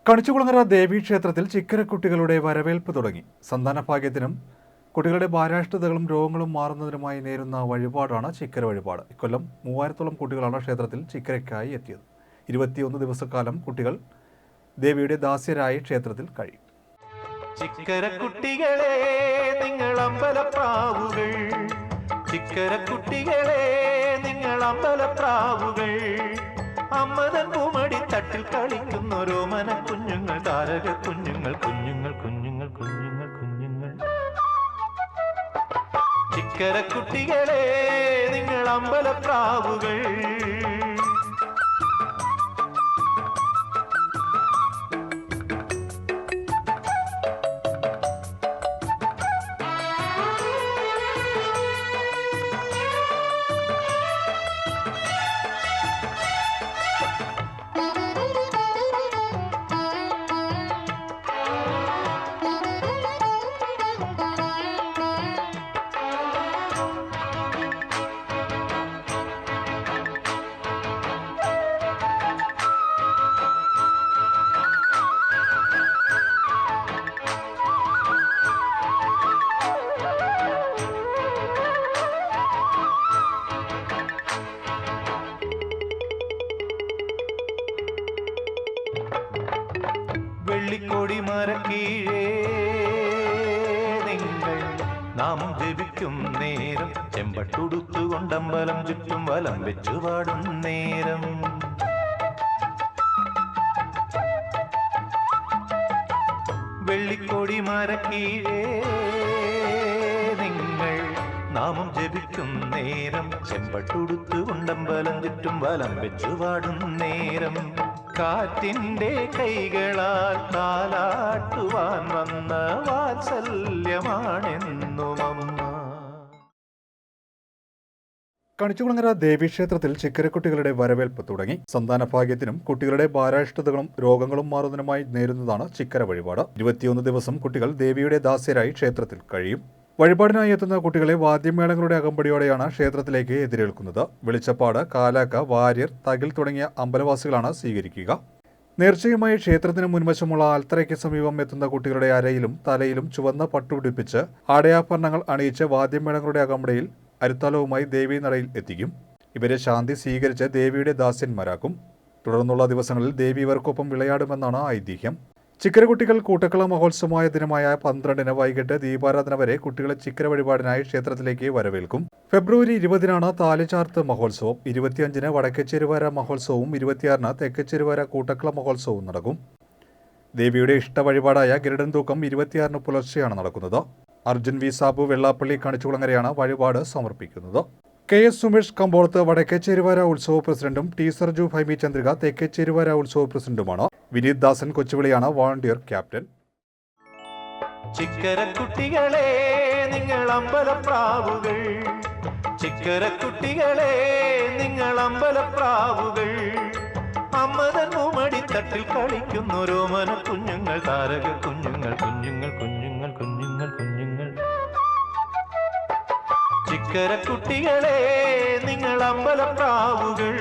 കണിച്ചുകുളങ്ങര ദേവീക്ഷേത്രത്തിൽ ചിക്കരക്കുട്ടികളുടെ വരവേൽപ്പ് തുടങ്ങി. സന്താനഭാഗ്യത്തിനും കുട്ടികളുടെ ബാലാഷ്ടതകളും രോഗങ്ങളും മാറുന്നതിനുമായി നേരുന്ന വഴിപാടാണ് ചിക്കര വഴിപാട്. ഇക്കൊല്ലം 3000-ഓളം കുട്ടികളാണ് ക്ഷേത്രത്തിൽ ചിക്കരയ്ക്കായി എത്തിയത്. 21 ദിവസക്കാലം കുട്ടികൾ ദേവിയുടെ ദാസ്യരായി ക്ഷേത്രത്തിൽ കഴിയും. ചിക്കരക്കുട്ടികളെ നിങ്ങൾ അമ്പലപ്രാവുകൾ, ചിക്കരക്കുട്ടികളെ നിങ്ങൾ അമ്പലപ്രാവുകൾ, അമ്മതൻ പൂമടി തട്ടിൽ കളിക്കുന്നോരോ മന കുഞ്ഞുങ്ങൾ, താരക കുഞ്ഞുങ്ങൾ, കുഞ്ഞുങ്ങൾ കുഞ്ഞുങ്ങൾ കുഞ്ഞുങ്ങൾ കുഞ്ഞുങ്ങൾ. ചിക്കരക്കുട്ടികളെ നിങ്ങൾ അമ്പലപ്രാവുകൾ. വെള്ളിക്കോടി മരക്കീഴേ നിങ്ങൾ നാമം ജപിക്കും നേരം, ചെമ്പട്ടുടുത്തുകൊണ്ടമ്പലം ചുറ്റും വലം വെച്ചു പാടും നേരം, വെള്ളിക്കോടി മരക്കീഴേ നിങ്ങൾ നാമം ജപിക്കും നേരം, ചെമ്പട്ടുടുത്തുകൊണ്ടമ്പലം ചുറ്റും വലം വെച്ചു പാടും നേരം, കാറ്റിന്റെ കൈകളാൽ താലാട്ടുവാൻ വന്ന വാത്സല്യമാണെന്നും അമ്മ. കണിച്ചുകുളങ്ങര ദേവീക്ഷേത്രത്തിൽ ചിക്കരക്കുട്ടികളുടെ വരവേൽപ്പ് തുടങ്ങി. സന്താനഭാഗ്യത്തിനും കുട്ടികളുടെ ബാലാഷ്ടതകളും രോഗങ്ങളും മാറുന്നതിനുമായി നേരുന്നതാണ് ചിക്കര വഴിപാട്. 21 ദിവസം കുട്ടികൾ ദേവിയുടെ ദാസ്യരായി ക്ഷേത്രത്തിൽ കഴിയും. വഴിപാടിനായി എത്തുന്ന കുട്ടികളെ വാദ്യമേളങ്ങളുടെ അകമ്പടിയോടെയാണ് ക്ഷേത്രത്തിലേക്ക് എതിരേൽക്കുന്നത്. വെളിച്ചപ്പാട്, കാലാക്ക, വാര്യർ, തകിൽ തുടങ്ങിയ അമ്പലവാസികളാണ് സ്വീകരിക്കുക. നേർച്ചയുമായി ക്ഷേത്രത്തിന് മുൻവശമുള്ള ആൽത്തറയ്ക്ക് സമീപം എത്തുന്ന കുട്ടികളുടെ അരയിലും തലയിലും ചുവന്ന പട്ടുപിടിപ്പിച്ച് ആടയാഭരണങ്ങൾ അണിയിച്ച് വാദ്യമേളങ്ങളുടെ അകമ്പടിയിൽ അരുത്താലവുമായി ദേവീ നടയിൽ എത്തിക്കും. ഇവരെ ശാന്തി സ്വീകരിച്ച് ദേവിയുടെ ദാസ്യന്മാരാക്കും. തുടർന്നുള്ള ദിവസങ്ങളിൽ ദേവി ഇവർക്കൊപ്പം വിളയാടുമെന്നാണ് ഐതിഹ്യം. ചിക്കരക്കുട്ടികൾ കൂട്ടക്കള മഹോത്സവമായ ദിനമായ 12-ന് വൈകിട്ട് ദീപാരാധന വരെ കുട്ടികളെ ചിക്കര വഴിപാടിനായി ക്ഷേത്രത്തിലേക്ക് വരവേൽക്കും. ഫെബ്രുവരി 20-നാണ് താലിചാർത്ത് മഹോത്സവം, 25-ന് വടക്കേച്ചേരുവാര മഹോത്സവവും 26-ന് തെക്കേച്ചേരുവാര കൂട്ടക്കള മഹോത്സവവും നടക്കും. ദേവിയുടെ ഇഷ്ട വഴിപാടായ ഗരുഡൻ തൂക്കം 26-ന് പുലർച്ചെയാണ് നടക്കുന്നത്. അർജുൻ വി സാബു വെള്ളാപ്പള്ളി കണിച്ചുകുളങ്ങരയാണ് വഴിപാട് സമർപ്പിക്കുന്നത്. KS സുമേഷ് കമ്പോളത്ത് വടക്കേച്ചേരുവാര ഉത്സവ പ്രസിഡന്റും ടി സർജു ഭൈമി ചന്ദ്രിക തെക്കേച്ചേരുവാര ഉത്സവ പ്രസിഡന്റുമാണ്. വിനീത് ദാസൻ കൊച്ചുവിളിയാണ് വോളണ്ടിയർ ക്യാപ്റ്റൻ. ചിക്കരക്കുട്ടികളെ നിങ്ങൾ അമ്പലപ്രാവുകൾ, ചിക്കരക്കുട്ടികളെ നിങ്ങൾ അമ്പലപ്രാവുകൾ, അമ്മതൻ പൂമടി തട്ടിൽ കളിക്കുന്നോരോ മന കുഞ്ഞുങ്ങൾ, താരക കുഞ്ഞുങ്ങൾ, കുഞ്ഞുങ്ങൾ കുഞ്ഞുങ്ങൾ കുഞ്ഞുങ്ങൾ കുഞ്ഞുങ്ങൾ. ചിക്കരക്കുട്ടികളെ നിങ്ങൾ അമ്പലപ്രാവുകൾ.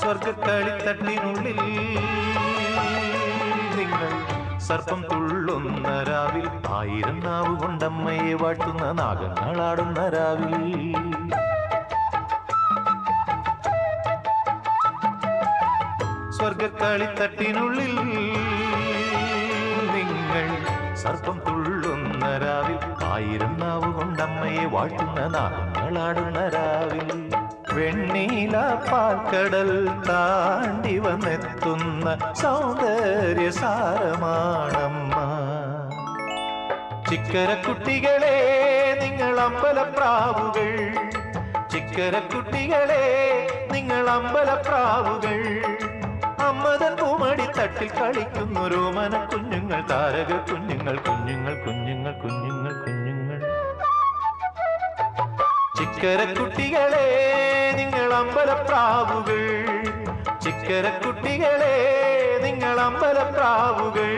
സ്വർഗക്കളിത്തട്ടിനുള്ളിൽ നിങ്ങൾ സർപ്പം തുള്ളുന്ന രാവിൽ, 1000 നാവ് കൊണ്ടമ്മയെ വാട്ടുന്ന നാഗങ്ങളാടുന്ന രാവിൽ, സ്വർഗക്കളിത്തട്ടിനുള്ളിൽ നിങ്ങൾ സർപ്പം തുള്ളുന്ന രാവിൽ, 1000 നാവ് കൊണ്ടമ്മയെ വാട്ടുന്ന നാഗങ്ങളാടുന്ന രാവിൽ, വെണ്ണീല പാൽക്കടൽ താണ്ടി വന്നെത്തുന്ന സൗന്ദര്യ സാരമാണമ്മ. ചിക്കരക്കുട്ടികളെ നിങ്ങൾ അമ്പലപ്രാവുകൾ, ചിക്കരക്കുട്ടികളെ നിങ്ങൾ അമ്പലപ്രാവുകൾ, അമ്മതൻ പൂമടി തട്ടിൽ കളിക്കുന്നു രോമന കുഞ്ഞുങ്ങൾ, താരക കുഞ്ഞുങ്ങൾ, കുഞ്ഞുങ്ങൾ കുഞ്ഞുങ്ങൾ കുഞ്ഞുങ്ങൾ കുഞ്ഞുങ്ങൾ. ചിക്കരക്കുട്ടികളെ നിങ്ങൾ അമ്പലപ്രാവുകൾ, ചിക്കരക്കുട്ടികളെ നിങ്ങൾ അമ്പലപ്രാവുകൾ.